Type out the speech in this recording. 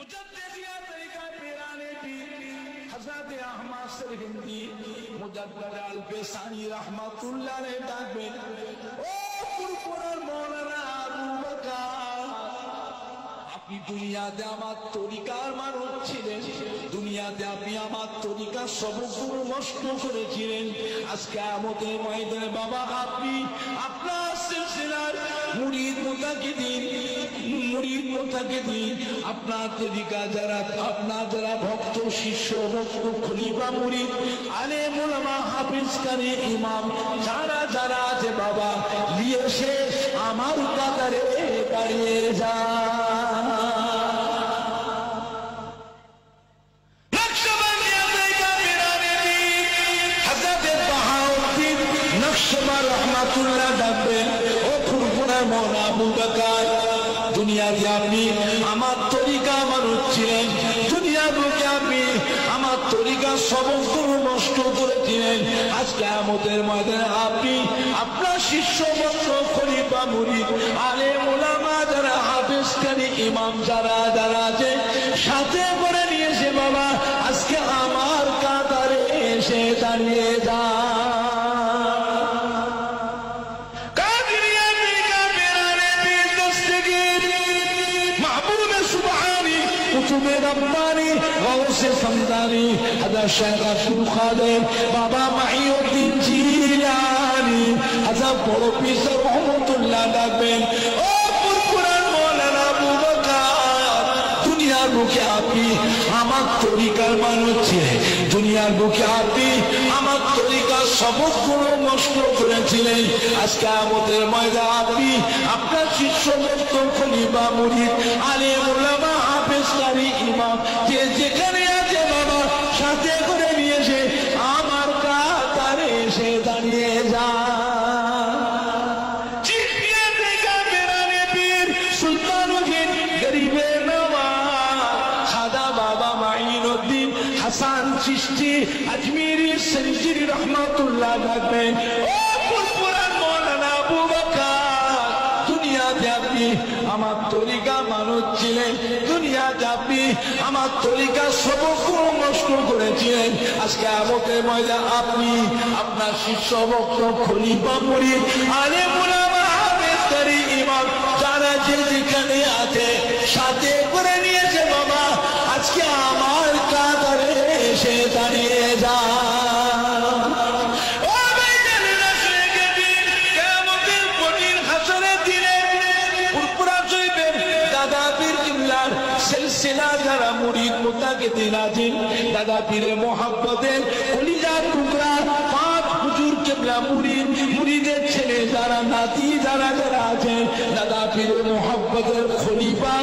मुजद्दिदिया तरीका पीराने पीर हज़रत अहमद सरहिंदी मुजद्दिद अल-बेसानी रहमतुल्लाह ने डाकবেন ও পুরপুরার মওলানা আবু বকর আপনি দুনিয়াতে আমার তরিকার মানুষ ছিলেন দুনিয়াতে আপনি আমার তরিকার সবগুলো নষ্ট করেছিলেন আজকে কিয়ামতের ময়দানে বাবা আপনি আপনার সিলসিলার মুরিদ মুতাকিদিন আপনার তরিকা যারা আপনার যারা ভক্ত শিষ্য ভক্ত খলিফা মুরিদ আলেম উলামা হাফেজ কারি ইমাম যারা যারা আছে বাবা নিয়ে এসে আমার কাতারে দাঁড়িয়ে যান रहमतुल्लाह डाकবেন ও ফুরফুরা মওলানা আবু বকর দুনিয়াতে আপনি আমার তরিকা মানুষ ছিলেন দুনিয়ার বুকে আপনি আমার তরিকা সবগুলো নষ্ট করেছিলেন আজ কিয়ামতের ময়দানে আপনি আপনার শিষ্য ভক্ত খলিফা মুরিদ আলেম উলামা যারা হাফেজ কারি ইমাম যারা যারা আছে সাথে করে নিয়েছে বাবা আজকে আমার কাতারে এসে দাঁড়িয়ে যান रब्बानी गौसे समदानी हज़रत शेख अब्दुल कादिर बाबा माहिउद्दीन जिलानी हज़रत बड़ पीर साहब रहमतुल्लाह डाकবেন ও পুরপুরার মওলানা আবু বকর দুনিয়ার বুকে আপনি আমার তরিকার মানুষ ছিলেন দুনিয়ার বুকে আপনি আমার তরিকার সবগুলো নষ্ট করেছিলেন আজ কিয়ামতের ময়দানে আপনি আপনার শিষ্য ভক্ত খলিফা মুরিদ আলেম উলামা হাফেজ কারি ইমাম যে যেখানে আছে বাবা সাথে করে নিয়েছে আমার কাতারে এসে দাঁড়িয়ে যান হাসান চিশতি আজমিরি সঞ্জিরি রহমাতুল্লাহ ডাকবেন ও ফুরফুরার মওলানা আবু বকর দুনিয়াতে আপনি আমার তরিকা মানুষ ছিলেন দুনিয়াতে আপনি আমার তরিকা সবগুলো নষ্ট করেছিলেন আজকে কিয়ামতের ময়দানে আপনি আপনার শিষ্য ভক্ত খলিফা মুরিদ আলেম উলামা হাফেজ কারি ইমাম যারা যে যেখানে আছে সাথে করে নিয়েছে বাবা আজকে আমার কাতারে এসে দাঁড়িয়ে যান ও ভাইজান রাসূলের দিন কিয়ামতের কঠিন হাসরের দিনে পুরপুরা জয়বের দাদা পীর কিবলার সিলসিলা যারা মুরিদ মুতাকিদিন আছেন দাদা পীরের মোহাব্বতের কলিজার টুকরা পাঁচ হুজুর কিবলা মুরিদের ছেলে যারা নাতি যারা যারা আছেন দাদা পীরের মোহাব্বতের খলিফা